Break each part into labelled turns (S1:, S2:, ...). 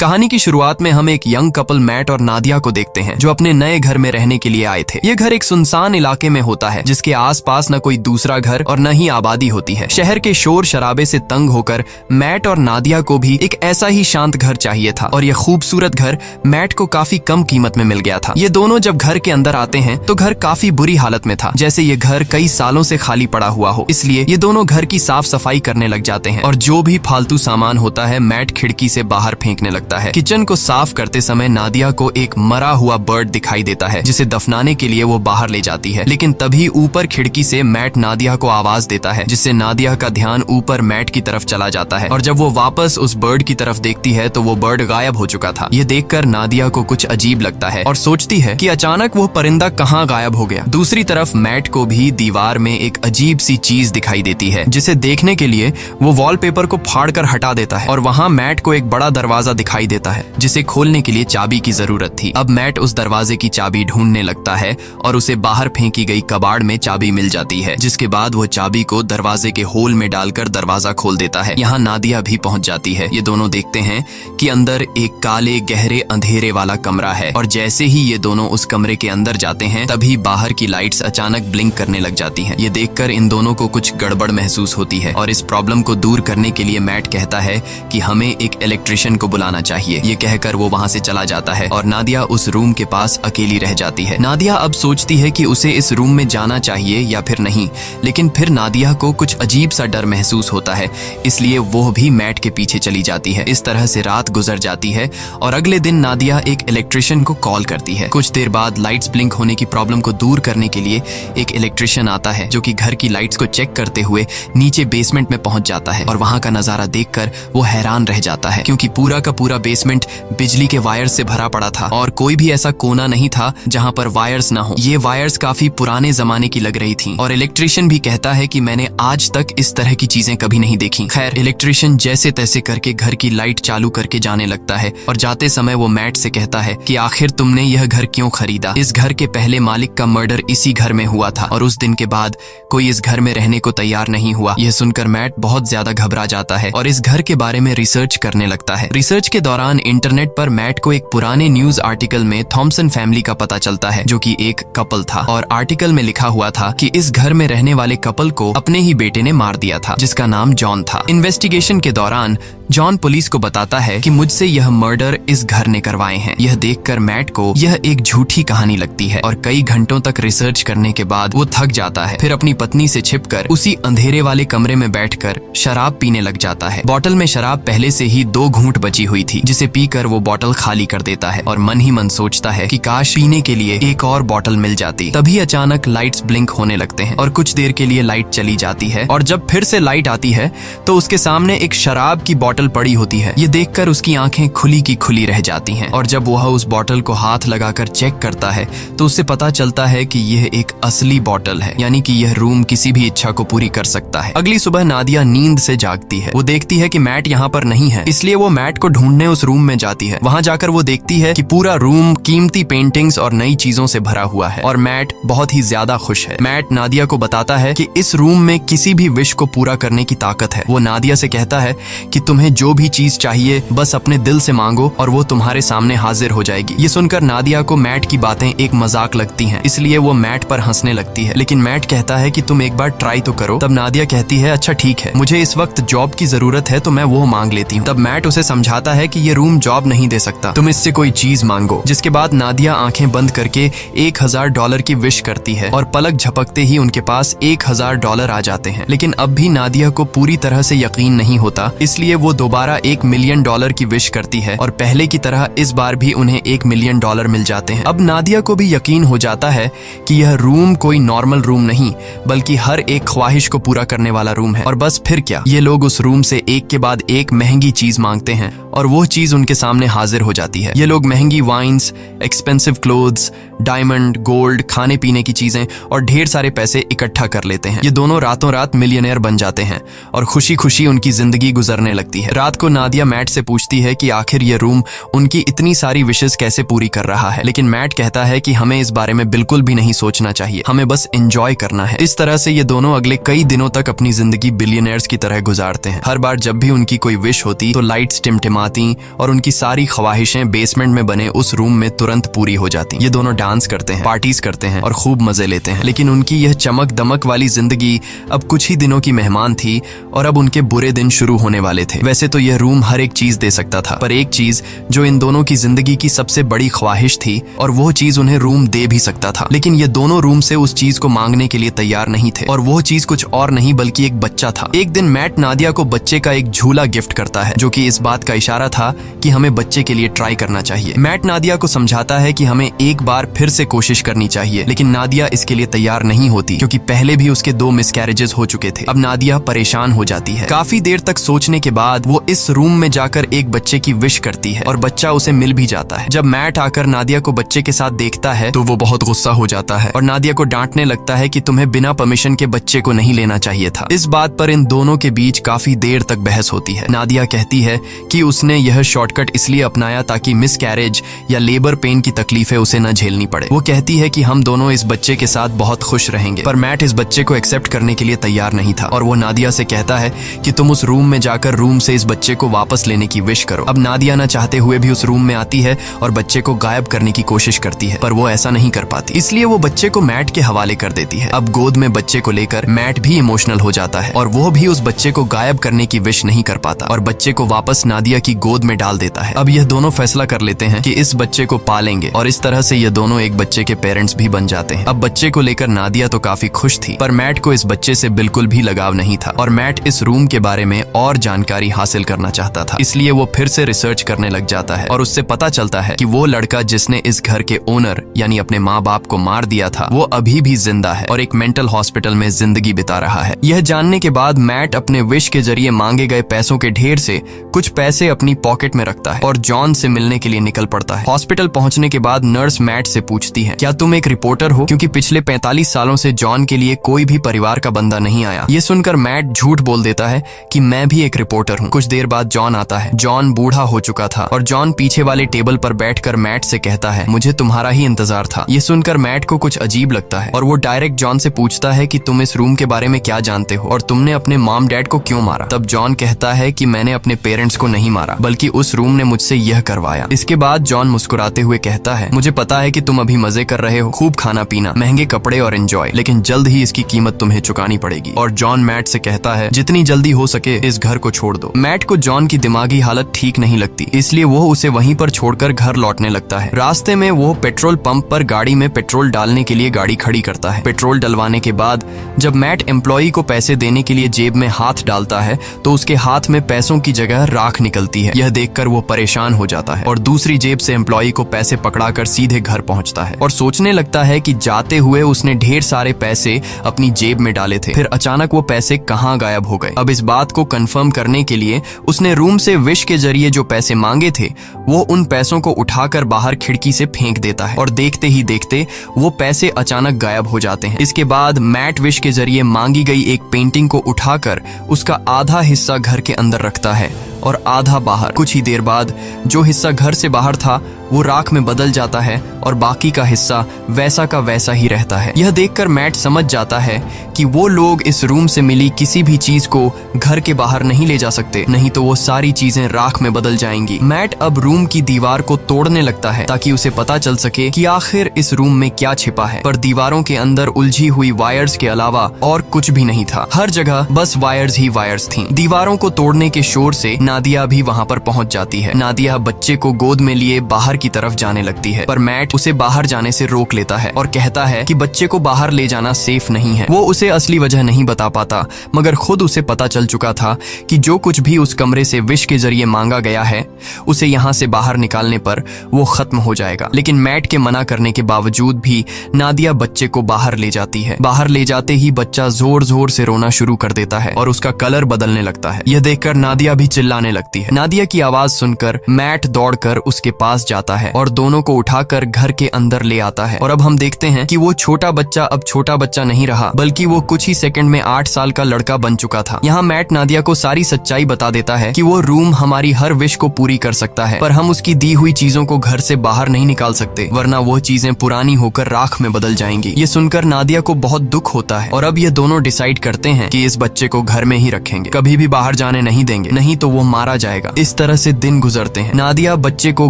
S1: कहानी की शुरुआत में हम एक यंग कपल मैट और नादिया को देखते हैं जो अपने नए घर में रहने के लिए आए थे। ये घर एक सुनसान इलाके में होता है जिसके आसपास न कोई दूसरा घर और न ही आबादी होती है। शहर के शोर शराबे से तंग होकर मैट और नादिया को भी एक ऐसा ही शांत घर चाहिए था और यह खूबसूरत घर मैट को काफी कम कीमत में मिल गया था। ये दोनों जब घर के अंदर आते हैं तो घर काफी बुरी हालत में था, जैसे ये घर कई सालों से खाली पड़ा हुआ हो। इसलिए ये दोनों घर की साफ सफाई करने लग जाते हैं और जो भी फालतू सामान होता है मैट खिड़की से बाहर फेंकने लगता है। किचन को साफ करते समय नादिया को एक मरा हुआ बर्ड दिखाई देता है जिसे दफनाने के लिए वो बाहर ले जाती है, लेकिन तभी ऊपर खिड़की से मैट नादिया को आवाज देता है जिससे नादिया का ध्यान ऊपर मैट की तरफ चला जाता है और जब वो वापस उस बर्ड की तरफ देखती है तो वो बर्ड गायब हो चुका था। ये देखकर नादिया को कुछ अजीब लगता है और सोचती है कि अचानक वो परिंदा कहाँ गायब हो गया। दूसरी तरफ मैट को भी दीवार में एक अजीब सी चीज दिखाई देती है जिसे देखने के लिए वो वॉलपेपर को फाड़कर हटा देता है और वहाँ मैट को एक बड़ा दरवाजा दिखाई देता है जिसे खोलने के लिए चाबी की जरूरत थी। अब मैट उस दरवाजे की चाबी ढूंढने लगता है और उसे बाहर फेंकी गई कबाड़ में चाबी मिल जाती है, जिसके बाद वो चाबी को दरवाजे के होल में डालकर दरवाजा खोल देता है। यहाँ नादिया भी पहुंच जाती है। ये दोनों देखते हैं कि अंदर एक काले गहरे अंधेरे वाला कमरा है और जैसे ही ये दोनों उस कमरे के अंदर जाते हैं तभी बाहर की लाइट्स अचानक ब्लिंक करने लग जाती हैं। ये देखकर इन दोनों को कुछ गड़बड़ महसूस होती है और इस प्रॉब्लम को दूर करने के लिए मैट कहता है कि हमें एक इलेक्ट्रिशियन को बुलाना चाहिए। ये कहकर वो वहाँ से चला जाता है और नादिया उस रूम के पास अकेली रह जाती है। नादिया अब सोचती है कि उसे इस रूम में जाना चाहिए या फिर नहीं, लेकिन फिर नादिया को कुछ अजीब सा डर महसूस होता है, इसलिए वो भी मैट के पीछे चली जाती है। इस तरह से रात गुजर जाती है और अगले दिन नादिया एक इलेक्ट्रिशियन को कॉल करती है। कुछ देर बाद लाइट्स ब्लिंक होने की प्रॉब्लम को दूर करने के लिए एक इलेक्ट्रिशियन आता है जो कि घर की लाइट्स को चेक करते हुए नीचे बेसमेंट में पहुंच जाता है और वहां का नजारा देखकर वो हैरान रह जाता है क्योंकि पूरा का पूरा बेसमेंट बिजली के वायर्स से भरा पड़ा था और कोई भी ऐसा कोना नहीं था जहां पर वायर्स ना हो। ये वायर्स काफी पुराने जमाने की लग रही थी और इलेक्ट्रिशियन भी कहता है कि मैंने आज तक इस तरह की चीजें कभी नहीं देखी। खैर, इलेक्ट्रिशियन जैसे तैसे करके घर की लाइट चालू करके जाने लगता है और जाते समय वो मैट से कहता है कि आखिर तुमने यह घर क्यों खरीदा? इस घर के पहले मालिक का मर्डर इसी घर में हुआ था और उस दिन के बाद कोई इस घर में रहने को तैयार नहीं हुआ। यह सुनकर मैट बहुत ज्यादा घबरा जाता है और इस घर के बारे में रिसर्च करने लगता है। रिसर्च के दौरान इंटरनेट पर मैट को एक पुराने न्यूज आर्टिकल में थॉमसन फैमिली का पता चलता है जो कि एक कपल था और आर्टिकल में लिखा हुआ था कि इस घर में रहने वाले कपल को अपने ही बेटे ने मार दिया था जिसका नाम जॉन था। इन्वेस्टिगेशन के दौरान जॉन पुलिस को बताता है कि मुझसे यह मर्डर इस घर ने करवाए हैं। यह देखकर मैट को यह एक झूठी कहानी लगती है और कई घंटों तक रिसर्च करने के बाद वो थक जाता है। फिर अपनी पत्नी से छिपकर उसी अंधेरे वाले कमरे में बैठकर शराब पीने लग जाता है। बोतल में शराब पहले से ही 2 घूंट बची हुई थी जिसे पीकर वो बोतल खाली कर देता है और मन ही मन सोचता है कि काश पीने के लिए एक और बोतल मिल जाती। तभी अचानक लाइट्स ब्लिंक होने लगते हैं और कुछ देर के लिए लाइट चली जाती है और जब फिर से लाइट आती है तो उसके सामने एक शराब की बोतल पड़ी होती है। ये देखकर उसकी आंखें खुली की खुली रह जाती हैं और जब वह उस बोतल को हाथ लगाकर चेक करता है तो उसे पता चलता है कि यह एक असली बोतल है, यानी कि यह रूम किसी भी इच्छा को पूरी कर सकता है। अगली सुबह नादिया नींद से जागती है। वो देखती है कि मैट यहाँ पर नहीं है, इसलिए वो मैट को ढूंढने उस रूम में जाती है। वहाँ जाकर वो देखती है कि पूरा रूम कीमती पेंटिंग्स और नई चीजों से भरा हुआ है और मैट बहुत ही ज्यादा खुश है। मैट नादिया को बताता है कि इस रूम में किसी भी विश को पूरा करने की ताकत है। वो नादिया से कहता है कि तुम्हें जो भी चीज चाहिए बस अपने दिल से मांगो और वो तुम्हारे सामने हाजिर हो जाएगी। ये सुनकर नादिया को मैट की बातें एक मजाक लगती हैं, इसलिए वो मैट पर हंसने लगती है, लेकिन मैट कहता है कि तुम एक बार ट्राई तो करो। तब नादिया कहती है अच्छा ठीक है, मुझे इस वक्त जॉब की जरूरत है तो मैं वो मांग लेती हूँ। तब मैट उसे समझाता है कि ये रूम जॉब नहीं दे सकता, तुम इससे कोई चीज मांगो। जिसके बाद नादिया आंखें बंद करके $1000 की विश करती है और पलक झपकते ही उनके पास $1000 आ जाते हैं। लेकिन अब भी नादिया को पूरी तरह से यकीन नहीं होता, इसलिए वो दोबारा $1 मिलियन की विश करती है और पहले की तरह इस बार भी उन्हें $1 मिलियन मिल जाते हैं। अब नादिया को भी यकीन हो जाता है कि यह रूम कोई नॉर्मल रूम नहीं बल्कि हर एक ख्वाहिश को पूरा करने वाला रूम है। और बस फिर क्या, ये लोग उस रूम से एक के बाद एक महंगी चीज मांगते हैं और वो चीज उनके सामने हाजिर हो जाती है। ये लोग महंगी wines, expensive clothes, diamond, gold, खाने पीने की चीजें और ढेर सारे पैसे इकट्ठा कर लेते हैं। ये दोनों रातों रात मिलियनेयर बन जाते हैं और खुशी खुशी उनकी जिंदगी गुजरने लगती है। रात को नादिया मैट से पूछती है कि आखिर ये रूम उनकी इतनी सारी विशेस कैसे पूरी कर रहा है, लेकिन मैट कहता है कि हमें इस बारे में बिल्कुल भी नहीं सोचना चाहिए, हमें बस एंजॉय करना है। इस तरह से ये दोनों अगले कई दिनों तक अपनी जिंदगी बिलियनर्स की तरह गुजारते हैं। हर बार जब भी उनकी कोई विश होती तो लाइट्स टिमटिमा आती और उनकी सारी ख्वाहिशें बेसमेंट में बने उस रूम में तुरंत पूरी हो जाती। ये दोनों डांस करते हैं, पार्टीज करते हैं और खूब मजे लेते हैं। लेकिन उनकी यह चमक दमक वाली जिंदगी अब कुछ ही दिनों की मेहमान थी और अब उनके बुरे दिन शुरू होने वाले थे। वैसे तो यह रूम हर एक चीज दे सकता था, पर एक चीज जो इन दोनों की जिंदगी की सबसे बड़ी ख्वाहिश थी और वो चीज उन्हें रूम दे भी सकता था। लेकिन ये दोनों रूम से उस चीज को मांगने के लिए तैयार नहीं थे और वो चीज कुछ और नहीं बल्कि एक बच्चा था। एक दिन मैट नादिया को बच्चे का एक झूला गिफ्ट करता है, जो कि इस बात का इशारा था कि हमें बच्चे के लिए ट्राई करना चाहिए। मैट नादिया को समझाता है कि हमें एक बार फिर से कोशिश करनी चाहिए, लेकिन नादिया इसके लिए तैयार नहीं होती क्योंकि पहले भी उसके 2 मिसकैरेजेस हो चुके थे। अब नादिया परेशान हो जाती है। काफी देर तक सोचने के बाद वो इस रूम में जाकर एक बच्चे की विश करती है और बच्चा उसे मिल भी जाता है। जब मैट आकर नादिया को बच्चे के साथ देखता है तो वो बहुत गुस्सा हो जाता है और नादिया को डांटने लगता है कि तुम्हें बिना परमिशन के बच्चे को नहीं लेना चाहिए था। इस बात पर इन दोनों के बीच काफी देर तक बहस होती है। नादिया कहती है कि उसने यह शॉर्टकट इसलिए अपनाया ताकि मिसकैरेज या लेबर पेन की तकलीफें उसे न झेलनी पड़े। वो कहती है कि हम दोनों इस बच्चे के साथ बहुत खुश रहेंगे, पर मैट इस बच्चे को एक्सेप्ट करने के लिए तैयार नहीं था और वो नादिया से कहता है कि तुम उस रूम में जाकर रूम से इस बच्चे को वापस लेने की विश करो। अब नादिया न चाहते हुए भी उस रूम में आती है और बच्चे को गायब करने की कोशिश करती है, पर वो ऐसा नहीं कर पाती, इसलिए वो बच्चे को मैट के हवाले कर देती है। अब गोद में बच्चे को लेकर मैट भी इमोशनल हो जाता है और वो भी उस बच्चे को गायब करने की विश नहीं कर पाता और बच्चे को वापस नादिया की गोद में डाल देता है। अब यह दोनों फैसला कर लेते हैं कि इस बच्चे को पालेंगे और इस तरह से ये दोनों एक बच्चे के पेरेंट्स भी बन जाते हैं। अब बच्चे को लेकर नादिया तो काफी खुश थी, पर मैट को इस बच्चे से बिल्कुल भी लगाव नहीं था और मैट इस रूम के बारे में और जानकारी हासिल करना चाहता था, इसलिए वो फिर से रिसर्च करने लग जाता है और उससे पता चलता है कि वो लड़का जिसने इस घर के ओनर यानी अपने माँ बाप को मार दिया था वो अभी भी जिंदा है और एक मेंटल हॉस्पिटल में जिंदगी बिता रहा है। यह जानने के बाद मैट अपने विश के जरिए मांगे गए पैसों के ढेर से कुछ पैसे अपनी पॉकेट में रखता है और जॉन से मिलने के लिए निकल पड़ता है। हॉस्पिटल पहुंचने के बाद नर्स मैट से पूछती है, क्या तुम एक रिपोर्टर हो? क्योंकि पिछले 45 सालों से जॉन के लिए कोई भी परिवार का बंदा नहीं आया। ये सुनकर मैट झूठ बोल देता है कि मैं भी एक रिपोर्टर हूँ। कुछ देर बाद जॉन आता है। जॉन बूढ़ा हो चुका था और जॉन पीछे वाले टेबल पर बैठकर मैट से कहता है, मुझे तुम्हारा ही इंतजार था। ये सुनकर मैट को कुछ अजीब लगता है और वो डायरेक्ट जॉन से पूछता है कि तुम इस रूम के बारे में क्या जानते हो और तुमने अपने मॉम डैड को क्यों मारा? तब जॉन कहता है कि मैंने अपने पेरेंट्स को नहीं मारा बल्कि उस रूम ने मुझसे यह करवाया। इसके बाद जॉन मुस्कुराते हुए कहता है, मुझे पता है कि तुम अभी मजे कर रहे हो, खूब खाना पीना, महंगे कपड़े और एंजॉय, लेकिन जल्द ही इसकी कीमत तुम्हें चुकानी पड़ेगी। और जॉन मैट से कहता है, जितनी जल्दी हो सके इस घर को छोड़ दो। मैट को जॉन की दिमागी हालत ठीक नहीं लगती, इसलिए वो उसे वहीं पर छोड़कर घर लौटने लगता है। रास्ते में वो पेट्रोल पंप पर गाड़ी में पेट्रोल डालने के लिए गाड़ी खड़ी करता है। पेट्रोल डलवाने के बाद जब मैट एम्प्लॉई को पैसे देने के लिए जेब में हाथ डालता है तो उसके हाथ में पैसों की जगह राख निकलती है। यह देखकर वो परेशान हो जाता है और दूसरी जेब से एम्प्लॉई को पैसे पकड़ाकर सीधे घर पहुंचता है और सोचने लगता है कि जाते हुए उसने ढेर सारे पैसे अपनी जेब में डाले थे, फिर अचानक वो पैसे कहाँ गायब हो गए। अब इस बात को कंफर्म करने के लिए उसने रूम से विश के जरिए जो पैसे मांगे थे वो उन पैसों को उठाकर बाहर खिड़की से फेंक देता है और देखते ही देखते वो पैसे अचानक गायब हो जाते हैं। इसके बाद मैट विश के जरिए मांगी गई एक पेंटिंग को उठाकर उसका आधा हिस्सा घर के अंदर रखता है और आधा बाहर। कुछ ही देर बाद जो हिस्सा घर से बाहर था वो राख में बदल जाता है और बाकी का हिस्सा वैसा का वैसा ही रहता है। यह देखकर मैट समझ जाता है कि वो लोग इस रूम से मिली किसी भी चीज को घर के बाहर नहीं ले जा सकते, नहीं तो वो सारी चीजें राख में बदल जाएंगी। मैट अब रूम की दीवार को तोड़ने लगता है ताकि उसे पता चल सके कि आखिर इस रूम में क्या छिपा है, पर दीवारों के अंदर उलझी हुई वायर्स के अलावा और कुछ भी नहीं था। हर जगह बस वायर्स ही वायर्स थीं। दीवारों को तोड़ने के शोर से नादिया भी वहाँ पर पहुँच जाती है। नादिया बच्चे को गोद में लिए बाहर की तरफ जाने लगती है, पर मैट उसे बाहर जाने से रोक लेता है और कहता है कि बच्चे को बाहर ले जाना सेफ नहीं है। वो उसे असली वजह नहीं बता पाता, मगर खुद उसे पता चल चुका था कि जो कुछ भी उस कमरे से विश के जरिए मांगा गया है उसे यहाँ से बाहर निकालने पर वो खत्म हो जाएगा। लेकिन मैट के मना करने के बावजूद भी नादिया बच्चे को बाहर ले जाती है। बाहर ले जाते ही बच्चा जोर जोर से रोना शुरू कर देता है और उसका कलर बदलने लगता है। यह देखकर नादिया भी चिल्लाने लगती है। नादिया की आवाज सुनकर मैट दौड़कर उसके पास जाता जाता है और दोनों को उठाकर घर के अंदर ले आता है। और अब हम देखते हैं कि वो छोटा बच्चा अब छोटा बच्चा नहीं रहा, बल्कि वो कुछ ही सेकंड में 8 साल का लड़का बन चुका था। यहाँ मैट नादिया को सारी सच्चाई बता देता है कि वो रूम हमारी हर विश को पूरी कर सकता है, पर हम उसकी दी हुई चीजों को घर से बाहर नहीं निकाल सकते, वरना वो चीजें पुरानी होकर राख में बदल जाएंगी। ये सुनकर नादिया को बहुत दुख होता है और अब ये दोनों डिसाइड करते हैं कि इस बच्चे को घर में ही रखेंगे, कभी भी बाहर जाने नहीं देंगे, नहीं तो वो मारा जाएगा। इस तरह से दिन गुजरते हैं। नादिया बच्चे को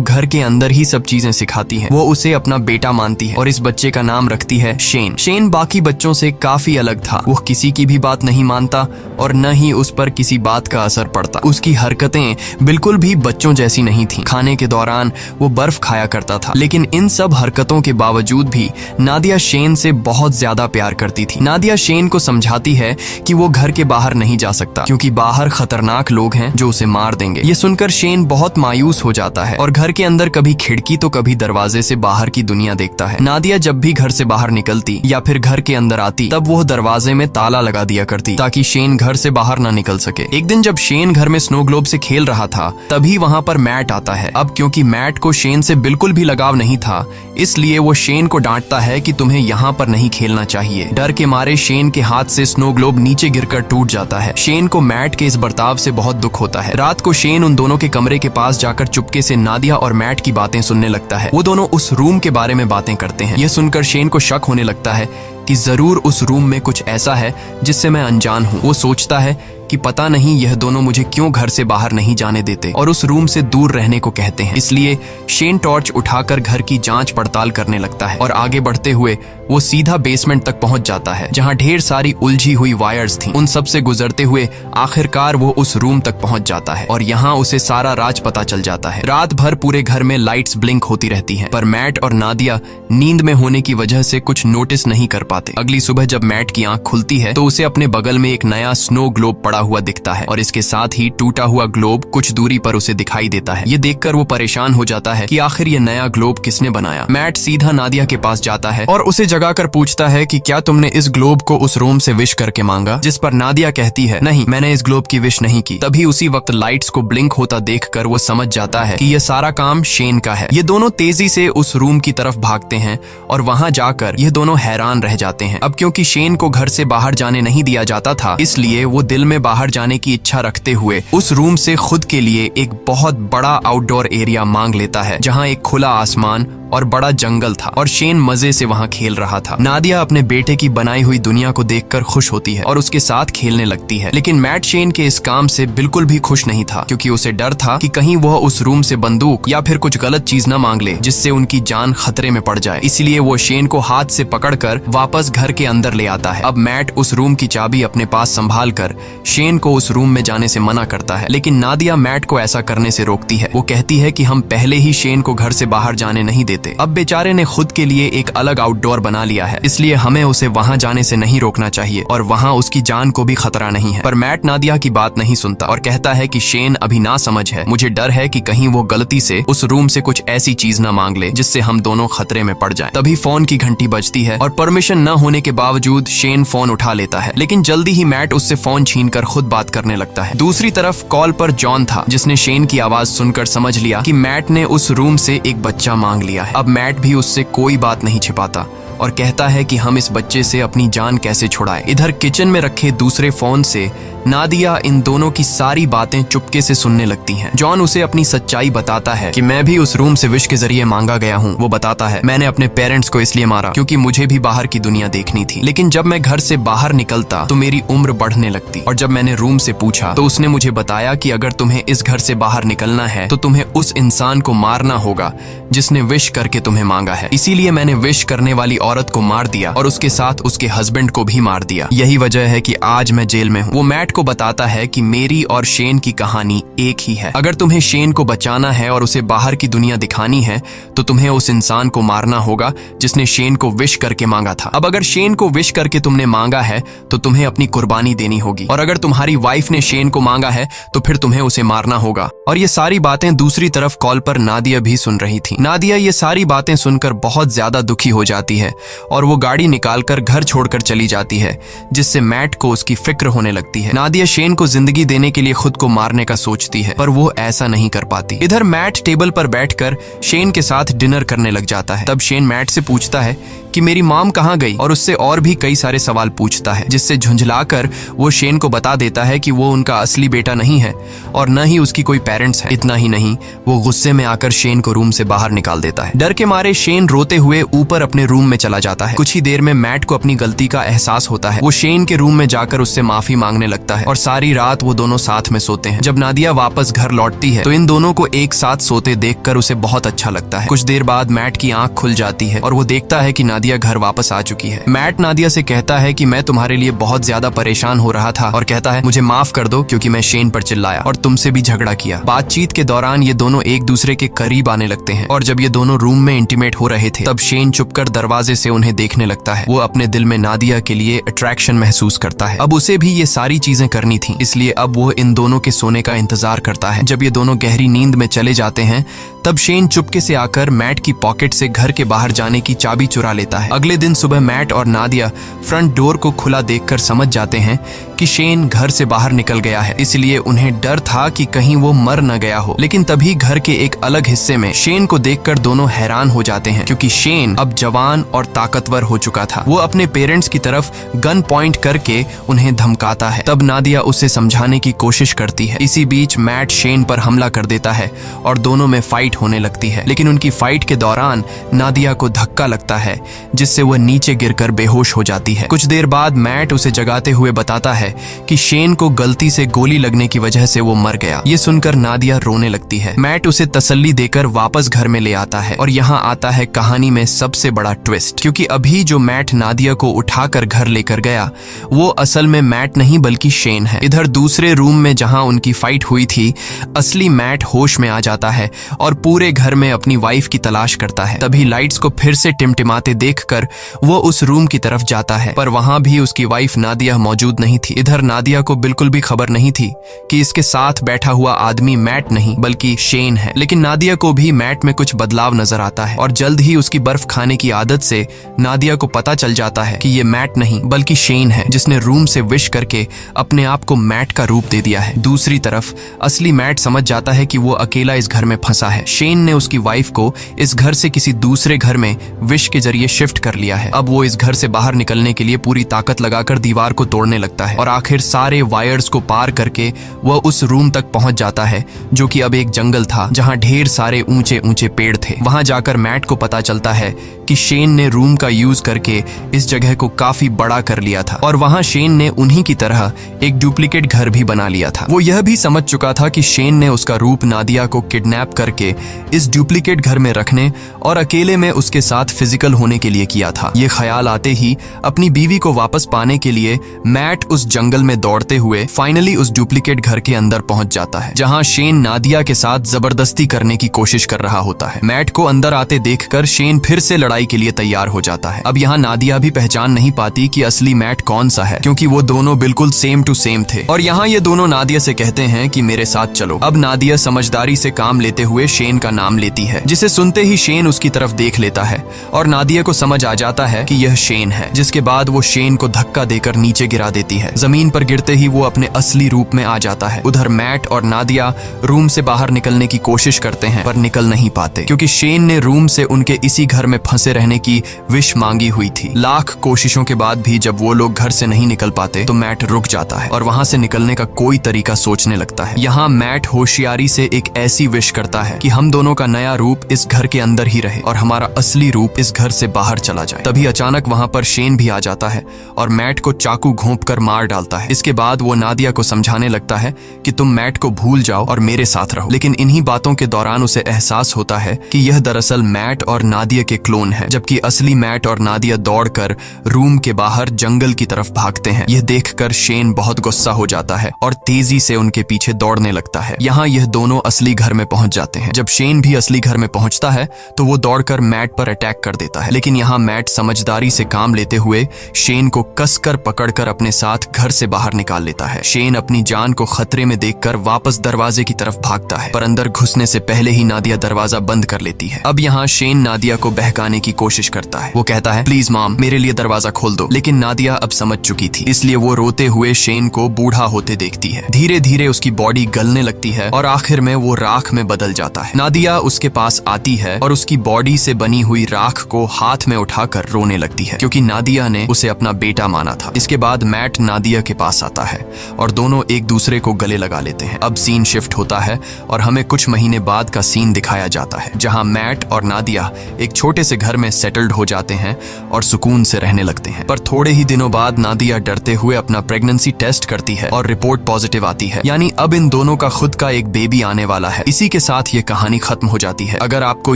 S1: घर के अंदर ही सब चीजें सिखाती है। वो उसे अपना बेटा मानती है और इस बच्चे का नाम रखती है शेन। शेन बाकी बच्चों से काफी अलग था। वो किसी की भी बात नहीं मानता और न ही उस पर किसी बात का असर पड़ता। उसकी हरकतें बिल्कुल भी बच्चों जैसी नहीं थी। खाने के दौरान वो बर्फ खाया करता था, लेकिन इन सब हरकतों के बावजूद भी नादिया शेन से बहुत ज्यादा प्यार करती थी। नादिया शेन को समझाती है कि वो घर के बाहर नहीं जा सकता, क्योंकि बाहर खतरनाक लोग हैं जो उसे मार देंगे। ये सुनकर शेन बहुत मायूस हो जाता है और घर के अंदर कभी खिड़की तो कभी दरवाजे से बाहर की दुनिया देखता है। नादिया जब भी घर से बाहर निकलती या फिर घर के अंदर आती, तब वो दरवाजे में ताला लगा दिया करती ताकि शेन घर से बाहर ना निकल सके। एक दिन जब शेन घर में स्नो ग्लोब से खेल रहा था, तभी वहाँ पर मैट आता है। अब क्योंकि मैट को शेन से बिल्कुल भी लगाव नहीं था, इसलिए वो शेन को डांटता है कि तुम्हें यहाँ पर नहीं खेलना चाहिए। डर के मारे शेन के हाथ से स्नो ग्लोब नीचे गिरकर टूट जाता है। शेन को मैट के इस बर्ताव से बहुत दुख होता है। रात को शेन उन दोनों के कमरे के पास जाकर चुपके से नादिया और मैट की बातें सुनने लगता है। वो दोनों उस रूम के बारे में बातें करते हैं। यह सुनकर शेन को शक होने लगता है कि जरूर उस रूम में कुछ ऐसा है जिससे मैं अनजान हूँ। वो सोचता है कि पता नहीं यह दोनों मुझे क्यों घर से बाहर नहीं जाने देते और उस रूम से दूर रहने को कहते हैं। इसलिए शेन टॉर्च उठाकर घर की जांच पड़ताल करने लगता है और आगे बढ़ते हुए वो सीधा बेसमेंट तक पहुंच जाता है, जहां ढेर सारी उलझी हुई वायर्स थीं। उन सब से गुजरते हुए आखिरकार वो उस रूम तक पहुंच जाता है और यहाँ उसे सारा राज पता चल जाता है। रात भर पूरे घर में लाइट्स ब्लिंक होती रहती हैं, पर मैट और नादिया नींद में होने की वजह से कुछ नोटिस नहीं कर पाते। अगली सुबह जब मैट की आंख खुलती है तो उसे अपने बगल में एक नया स्नो ग्लोब पड़ा हुआ दिखता है और इसके साथ ही टूटा हुआ ग्लोब कुछ दूरी पर उसे दिखाई देता है। ये देखकर वो परेशान हो जाता है कि आखिर ये नया ग्लोब किसने बनाया। मैट सीधा नादिया के पास जाता है और उसे जगाकर पूछता है कि क्या तुमने इस ग्लोब को उस रूम से विश करके मांगा, जिस पर नादिया कहती है नहीं, मैंने इस ग्लोब की विश नहीं की। तभी उसी वक्त लाइट्स को ब्लिंक होता देखकर वो समझ जाता है कि ये सारा काम शेन का है। ये दोनों तेजी से उस रूम की तरफ भागते हैं और वहां जाकर ये दोनों हैरान रह जाते हैं। अब क्योंकि शेन को घर से बाहर जाने नहीं दिया जाता था, इसलिए वो दिल में बाहर जाने की इच्छा रखते हुए उस रूम से खुद के लिए एक बहुत बड़ा आउटडोर एरिया मांग लेता है, जहां एक खुला आसमान और बड़ा जंगल था और शेन मजे से वहां खेल रहा था। नादिया अपने बेटे की बनाई हुई दुनिया को देखकर खुश होती है और उसके साथ खेलने लगती है, लेकिन मैट शेन के इस काम से बिल्कुल भी खुश नहीं था, क्योंकि उसे डर था कि कहीं वह उस रूम से बंदूक या फिर कुछ गलत चीज न मांग ले जिससे उनकी जान खतरे में पड़ जाए। इसलिए वो शेन को हाथ से पकड़कर वापस घर के अंदर ले आता है। अब मैट उस रूम की चाबी अपने पास संभाल कर शेन को उस रूम में जाने से मना करता है, लेकिन नादिया मैट को ऐसा करने से रोकती है। वो कहती है कि हम पहले ही शेन को घर से बाहर जाने नहीं देते। अब बेचारे ने खुद के लिए एक अलग आउटडोर बना लिया है, इसलिए हमें उसे वहां जाने से नहीं रोकना चाहिए और वहां उसकी जान को भी खतरा नहीं है। पर मैट नादिया की बात नहीं सुनता और कहता है कि शेन अभी ना समझ है, मुझे डर है कि कहीं वो गलती से उस रूम से कुछ ऐसी चीज न मांग ले जिससे हम दोनों खतरे में पड़ जाएं। तभी फोन की घंटी बजती है और परमिशन न होने के बावजूद शेन फोन उठा लेता है, लेकिन जल्दी ही मैट उससे फोन छीनकर खुद बात करने लगता है। दूसरी तरफ कॉल पर जॉन था, जिसने शेन की आवाज सुनकर समझ लिया कि मैट ने उस रूम से एक बच्चा मांग लिया है। अब मैट भी उससे कोई बात नहीं छिपाता और कहता है कि हम इस बच्चे से अपनी जान कैसे छुड़ाएं। इधर किचन में रखे दूसरे फोन से नादिया इन दोनों की सारी बातें चुपके से सुनने लगती हैं। जॉन उसे अपनी सच्चाई बताता है कि मैं भी उस रूम से विश के जरिए मांगा गया हूँ। वो बताता है, मैंने अपने पेरेंट्स को इसलिए मारा क्योंकि मुझे भी बाहर की दुनिया देखनी थी, लेकिन जब मैं घर से बाहर निकलता तो मेरी उम्र बढ़ने लगती और जब मैंने रूम से पूछा तो उसने मुझे बताया कि अगर तुम्हें इस घर से बाहर निकलना है तो तुम्हें उस इंसान को मारना होगा जिसने विश करके तुम्हें मांगा है। इसीलिए मैंने विश करने वाली औरत को मार दिया और उसके साथ उसके हस्बैंड को भी मार दिया। यही वजह है कि आज मैं जेल में हूँ। वो मैट को बताता है कि मेरी और शेन की कहानी एक ही है। अगर तुम्हें शेन को बचाना है और उसे बाहर की दुनिया दिखानी है तो तुम्हें उस इंसान को मारना होगा जिसने शेन को विश करके मांगा था। अब अगर शेन को विश करके तुमने मांगा है तो तुम्हें अपनी कुर्बानी देनी होगी, और अगर तुम्हारी वाइफ ने शेन को मांगा है तो फिर तुम्हें उसे मारना होगा। और ये सारी बातें दूसरी तरफ कॉल पर नादिया भी सुन रही थी। नादिया ये सारी बातें सुनकर बहुत ज्यादा दुखी हो जाती है और वो गाड़ी निकालकर घर छोड़कर चली जाती है, जिससे मैट को उसकी फिक्र होने लगती है। नादिया शेन को जिंदगी देने के लिए खुद को मारने का सोचती है, पर वो ऐसा नहीं कर पाती। इधर मैट टेबल पर बैठकर शेन के साथ डिनर करने लग जाता है। तब शेन मैट से पूछता है कि मेरी मॉम कहाँ गई, और उससे और भी कई सारे सवाल पूछता है, जिससे झुंझलाकर वो शेन को बता देता है कि वो उनका असली बेटा नहीं है और न ही उसकी कोई पेरेंट्स है। इतना ही नहीं, वो गुस्से में आकर शेन को रूम से बाहर निकाल देता है। डर के मारे शेन रोते हुए ऊपर अपने रूम में चला जाता है। कुछ ही देर में मैट को अपनी गलती का एहसास होता है। वो शेन के रूम में जाकर उससे माफी मांगने लगता है और सारी रात वो दोनों साथ में सोते हैं। जब नादिया वापस घर लौटती है तो इन दोनों को एक साथ सोते देखकर उसे बहुत अच्छा लगता है। कुछ देर बाद मैट की आंख खुल जाती है और वो देखता है कि नादिया घर वापस आ चुकी है। मैट नादिया से कहता है कि मैं तुम्हारे लिए बहुत ज्यादा परेशान हो रहा था, और कहता है मुझे माफ कर दो क्योंकि मैं शेन पर चिल्लाया और तुमसे भी झगड़ा किया। बातचीत के दौरान ये दोनों एक दूसरे के करीब आने लगते हैं और जब ये दोनों रूम में इंटीमेट हो रहे थे तब शेन चुपकर दरवाजे से उन्हें देखने लगता है। वो अपने दिल में नादिया के लिए अट्रैक्शन महसूस करता है। अब उसे भी ये सारी चीजें करनी थी, इसलिए अब वो इन दोनों के सोने का इंतजार करता है। जब ये दोनों गहरी नींद में चले जाते हैं तब शेन चुपके से आकर मैट की पॉकेट से घर के बाहर जाने की चाबी चुरा लेता है। अगले दिन सुबह मैट और नादिया फ्रंट डोर को खुला देखकर समझ जाते हैं कि शेन घर से बाहर निकल गया है, इसलिए उन्हें डर था कि कहीं वो मर न गया हो। लेकिन तभी घर के एक अलग हिस्से में शेन को देखकर दोनों हैरान हो जाते हैं, क्योंकि शेन अब जवान और ताकतवर हो चुका था। वो अपने पेरेंट्स की तरफ गन पॉइंट करके उन्हें धमकाता है। तब नादिया उसे समझाने की कोशिश करती है। इसी बीच मैट शेन पर हमला कर देता है और दोनों में फाइट होने लगती है। लेकिन उनकी फाइट के दौरान नादिया को धक्का लगता है, जिससे वह नीचे गिरकर बेहोश हो जाती है। कुछ देर बाद मैट उसे जगाते हुए बताता है कि शेन को गलती से गोली लगने की वजह से वो मर गया। ये सुनकर नादिया रोने लगती है। मैट उसे तसल्ली देकर वापस घर में ले आता है और यहाँ आता है कहानी में सबसे बड़ा ट्विस्ट, क्योंकि अभी जो मैट नादिया को उठाकर घर लेकर गया वो असल में मैट नहीं बल्कि शेन है। इधर दूसरे रूम में जहाँ उनकी फाइट हुई थी, असली मैट होश में आ जाता है और पूरे घर में अपनी वाइफ की तलाश करता है। तभी लाइट्स को फिर से टिमटिमाते देखकर वो उस रूम की तरफ जाता है, पर वहां भी उसकी वाइफ नादिया मौजूद नहीं थी। इधर नादिया को बिल्कुल भी खबर नहीं थी कि इसके साथ बैठा हुआ आदमी मैट नहीं बल्कि शेन है। लेकिन नादिया को भी मैट में कुछ बदलाव नजर आता है और जल्द ही उसकी बर्फ खाने की आदत से नादिया को पता चल जाता है कि ये मैट नहीं बल्कि शेन है, जिसने रूम से विश करके अपने आप को मैट का रूप दे दिया है। दूसरी तरफ असली मैट समझ जाता है कि वो अकेला इस घर में फंसा है। शेन ने उसकी वाइफ को इस घर से किसी दूसरे घर में विश के जरिए शिफ्ट कर लिया है। अब वो इस घर से बाहर निकलने के लिए पूरी ताकत लगाकर दीवार को तोड़ने लगता है और आखिर सारे वायर्स को पार करके वह उस रूम तक पहुंच जाता है, जो कि अब एक जंगल था जहां ढेर सारे ऊंचे ऊंचे पेड़ थे। वहां जाकर मैट को पता चलता है कि शेन ने रूम का यूज करके इस जगह को काफी बड़ा कर लिया था और वहां शेन ने उन्हीं की तरह एक डुप्लीकेट घर भी बना लिया था। वो यह भी समझ चुका था कि शेन ने उसका रूप नादिया को किडनैप करके इस डुप्लीकेट घर में रखने और अकेले में उसके साथ फिजिकल होने के लिए किया था। ये ख्याल आते ही अपनी बीवी को वापस पाने के लिए मैट उस जंगल में दौड़ते हुए फाइनली उस डुप्लीकेट घर के अंदर पहुंच जाता है, जहां शेन नादिया के साथ जबरदस्ती करने की कोशिश कर रहा होता है। मैट को अंदर आते देखकर शेन फिर से लड़ाई के लिए तैयार हो जाता है। अब यहाँ नादिया भी पहचान नहीं पाती कि असली मैट कौन सा है, क्योंकि वो दोनों बिल्कुल सेम टू सेम थे। और यहाँ ये दोनों नादिया से कहते हैं कि मेरे साथ चलो। अब नादिया समझदारी से काम लेते हुए शेन का नाम लेती है, जिसे सुनते ही शेन उसकी तरफ देख लेता है और नादिया को समझ आ जाता है कि यह शेन है, जिसके बाद वो शेन को धक्का देकर नीचे गिरा देती है। जमीन पर गिरते ही वो अपने असली रूप में आ जाता है। उधर मैट और नादिया रूम से बाहर निकलने की कोशिश करते हैं पर निकल नहीं पाते, क्योंकि शेन ने रूम से उनके इसी घर में फंसे रहने की विश मांगी हुई थी। लाख कोशिशों के बाद भी जब वो लोग घर से नहीं निकल पाते तो मैट रुक जाता है और वहां से निकलने का कोई तरीका सोचने लगता है। यहाँ मैट होशियारी से एक ऐसी विश करता है कि हम दोनों का नया रूप इस घर के अंदर ही रहे और हमारा असली रूप इस घर से बाहर चला जाए। तभी अचानक वहां पर शेन भी आ जाता है और मैट को चाकू घोंपकर मार डालता है। इसके बाद वो नादिया को समझाने लगता है कि तुम मैट को भूल जाओ और मेरे साथ रहो। लेकिन इन्हीं बातों के दौरान उसे एहसास होता है कि यह दरअसल मैट और नादिया के क्लोन है, जबकि असली मैट और नादिया दौड़कर रूम के बाहर जंगल की तरफ भागते हैं। यह देखकर शेन बहुत गुस्सा हो जाता है और तेजी से उनके पीछे दौड़ने लगता है। यहाँ यह दोनों असली घर में पहुंच जाते हैं। जब शेन भी असली घर में पहुंचता है तो वो दौड़कर मैट पर अटैक कर देता है, लेकिन यहाँ मैट समझदारी से काम लेते हुए शेन को कसकर पकड़कर अपने साथ घर से बाहर निकाल लेता है। शेन अपनी जान को खतरे में देखकर वापस दरवाजे की तरफ भागता है, पर अंदर घुसने से पहले ही नादिया दरवाजा बंद कर लेती है। अब यहाँ शेन नादिया को बहकाने की कोशिश करता है। वो कहता है, प्लीज मॉम, मेरे लिए दरवाजा खोल दो। लेकिन नादिया अब समझ चुकी थी, इसलिए वो रोते हुए शेन को बूढ़ा होते देखती है। धीरे धीरे उसकी बॉडी गलने लगती है और आखिर में वो राख में बदल जाता है। नादिया उसके पास आती है और उसकी बॉडी से बनी हुई राख को हाथ में उठाकर रोने लगती है, क्योंकि नादिया ने उसे अपना बेटा माना था। इसके बाद मैट नादिया के पास आता है और दोनों एक दूसरे को गले लगा लेते हैं। अब सीन शिफ्ट होता है और हमें कुछ महीने बाद का सीन दिखाया जाता है, जहां मैट और नादिया एक छोटे से घर में सेटल्ड हो जाते हैं और सुकून से रहने लगते हैं। पर थोड़े ही दिनों बाद नादिया डरते हुए अपना प्रेगनेंसी टेस्ट करती है और रिपोर्ट पॉजिटिव आती है, यानी अब इन दोनों का खुद का एक बेबी आने वाला है। इसी के साथ ये कहानी खत्म हो जाती है। अगर आपको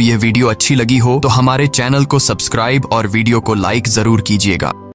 S1: ये वीडियो अच्छी लगी हो तो हमारे चैनल को सब्सक्राइब और वीडियो को लाइक जरूर कीजिएगा।